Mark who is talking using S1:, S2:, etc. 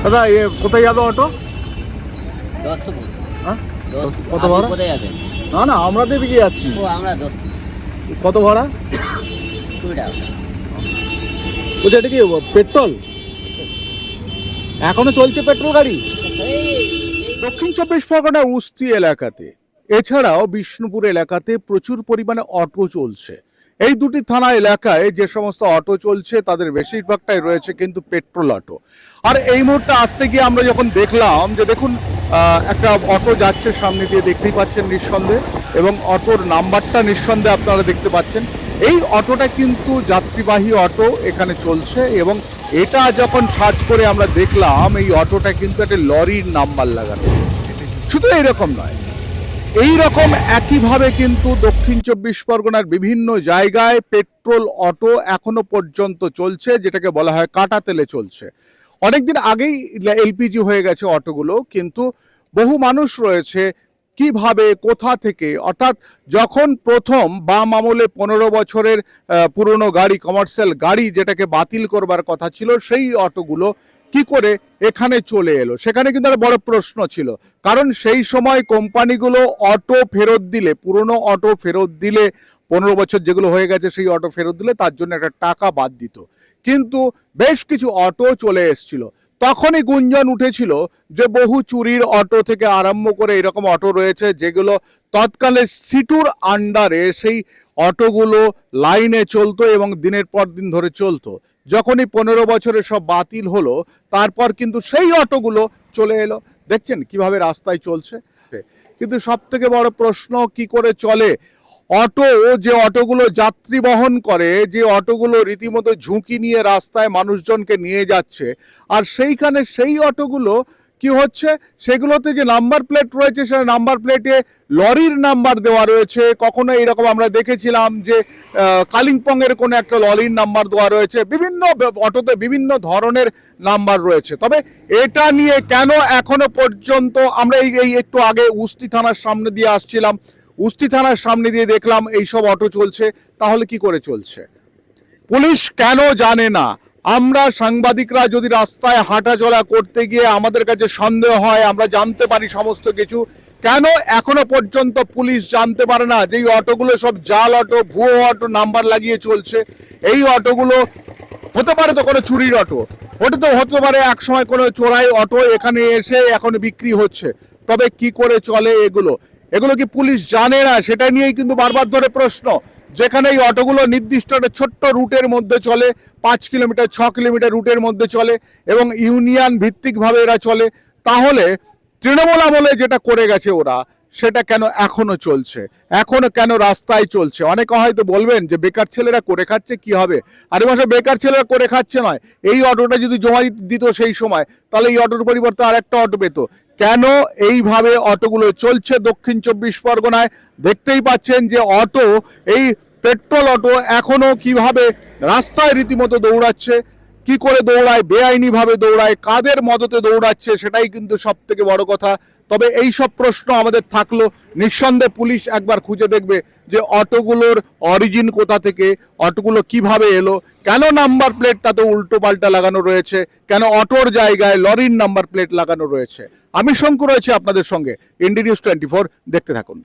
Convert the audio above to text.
S1: দাদা কোথায় যাবে অটো?
S2: দোস্তপুর।
S1: হ্যাঁ,
S2: দোস্ত
S1: কত
S2: আপনি
S1: ভাড়া?
S2: কোথায় যাবেন?
S1: না না, আমরা তো এদিকে যাচ্ছি।
S2: ও আমরা দোস্ত।
S1: কত ভাড়া?
S2: 2 টাকা।
S1: বলছি এটা কি পেট্রোল? এখনো চলছে পেট্রোল গাড়ি? দক্ষিণ চব্বিশ পরগনার উস্তি এলাকাতে, এছাড়াও বিষ্ণুপুর এলাকাতে প্রচুর পরিমাণে অটো চলছে। এই দুটি থানা এলাকায় যে সমস্ত অটো চলছে তাদের বেশিরভাগটাই রয়েছে কিন্তু পেট্রোল অটো। আর এই মুহূর্তে আসতে গিয়ে আমরা যখন দেখলাম যে দেখুন একটা অটো যাচ্ছে সামনে দিয়ে, দেখতেই পাচ্ছেন নিঃসন্দেহে, এবং অটোর নাম্বারটা নিঃসন্দেহে আপনারা দেখতে পাচ্ছেন। এই অটোটা কিন্তু যাত্রীবাহী অটো এখানে চলছে, এবং এটা যখন সার্চ করে আমরা দেখলাম এই অটোটা কিন্তু একটা লরির নাম্বার লাগানো রয়েছে। শুধু এরকম নয়, এই রকম একইভাবে কিন্তু দক্ষিণ চব্বিশ পরগনার বিভিন্ন জায়গায় পেট্রোল অটো এখনো পর্যন্ত চলছে, যেটাকে বলা হয় কাটা তেলে চলছে। অনেকদিন আগেই এলপিজি হয়ে গেছে অটোগুলো, কিন্তু বহু মানুষ রয়েছে কিভাবে কোথা থেকে, অর্থাৎ যখন প্রথম বাম আমলে 15 বছরের পুরনো গাড়ি, কমার্শিয়াল গাড়ি যেটাকে বাতিল করবার কথা ছিল, সেই অটোগুলো কি করে এখানে চলে এলো, সেখানে কিন্তু একটা বড় প্রশ্ন ছিল। কারণ সেই সময় কোম্পানিগুলো অটো ফেরত দিলে, পুরনো অটো ফেরত দিলে, 15 বছর যেগুলো হয়ে গেছে সেই অটো ফেরত দিলে তার জন্য একটা টাকা বাদ দিত। কিন্তু বেশ কিছু অটো চলে এসছিল, তখনই গুঞ্জন উঠেছিল যে বহু চুরির অটো থেকে আরম্ভ করে এরকম অটো রয়েছে যেগুলো তৎকালে সিটুর আন্ডারে সেই অটোগুলো লাইনে চলতো এবং দিনের পর দিন ধরে চলতো। যখনই 15 বছরে সব বাতিল হলো, তারপর কিন্তু সেই অটোগুলো চলে এলো। দেখছেন কিভাবে রাস্তায় চলছে। কিন্তু সব থেকে বড় প্রশ্ন, কি করে চলে অটো, যে অটোগুলো যাত্রী বহন করে, যে অটোগুলো রীতিমতো ঝুঁকি নিয়ে রাস্তায় মানুষজনকে নিয়ে যাচ্ছে, আর সেইখানে সেই অটোগুলো কি হচ্ছে, সেগুলোতে যে নাম্বার প্লেট রয়েছে সেই নাম্বার প্লেটে লরির নাম্বার দেওয়া রয়েছে। কখনো এরকম আমরা দেখেছিলাম যে কালিম্পংয়ের কোনো একটা লরির নাম্বার দেওয়া রয়েছে, বিভিন্ন অটোতে বিভিন্ন ধরনের নাম্বার রয়েছে। তবে এটা নিয়ে কেন এখনো পর্যন্ত, আমরা এই একটু আগে উস্তি থানার সামনে দিয়ে আসছিলাম, উস্তি থানার সামনে দিয়ে দেখলাম এইসব অটো চলছে, তাহলে কি করে চলছে? পুলিশ কেন জানে না? আমরা সাংবাদিকরা যদি রাস্তায় হাঁটাচলা করতে গিয়ে আমাদের কাছে সন্দেহ হয়, আমরা জানতে পারি সমস্ত কিছু, কেন এখনো পর্যন্ত পুলিশ জানতে পারে না যে এই অটোগুলো সব জাল অটো, ভুয়ো অটো নাম্বার লাগিয়ে চলছে? এই অটোগুলো হতে পারে তো কোনো চুরির অটো, হতে পারে এক সময় কোনো চোরাই অটো এখানে এসে এখন বিক্রি হচ্ছে। তবে কি করে চলে এগুলো? এগুলো কি পুলিশ জানে না? সেটা নিয়েই কিন্তু বারবার ধরে প্রশ্ন। যেখানে এই অটোগুলো নির্দিষ্ট একটা ছোট্ট রুটের মধ্যে চলে, 5 কিলোমিটার 6 কিলোমিটার রুটের মধ্যে চলে, এবং ইউনিয়ন ভিত্তিকভাবে এরা চলে, তাহলে তৃণমূল আমলে যেটা করে গেছে ওরা, সেটা কেন এখনো চলছে, এখনো কেন রাস্তায় চলছে? অনেকে হয়তো বলবেন যে বেকার ছেলেরা করে খাচ্ছে, কি হবে? আরে মাসে বেকার ছেলেরা করে খাচ্ছে নয়, এই অটোটা যদি জমা দিত সেই সময়, তাহলে এই অটোর পরিবর্তে আর একটা অটো পেত। কেন এইভাবে অটোগুলো চলছে দক্ষিণ চব্বিশ পরগনায়? দেখতেই পাচ্ছেন যে অটো, এই পেট্রোল অটো এখনো কিভাবে রাস্তায় রীতিমতো দৌড়াচ্ছে, কি করে দৌড়ায়, বেআইনিভাবে দৌড়ায়, কাদের মদতে দৌড়াচ্ছে, সেটাই কিন্তু সব থেকে বড় কথা। তবে এই সব প্রশ্ন আমাদের থাকলো, নিঃসন্দেহে পুলিশ একবার খুঁজে দেখবে যে অটোগুলোর অরিজিন কোথা থেকে, অটোগুলো কিভাবে এলো, কেন নাম্বার প্লেট তাতে উল্টো পাল্টা লাগানো রয়েছে, কেন অটোর জায়গায় লরির নাম্বার প্লেট লাগানো রয়েছে। আমি শঙ্কু রয়েছে আপনাদের সঙ্গে, ইন্ডি নিউজ 24, দেখতে থাকুন।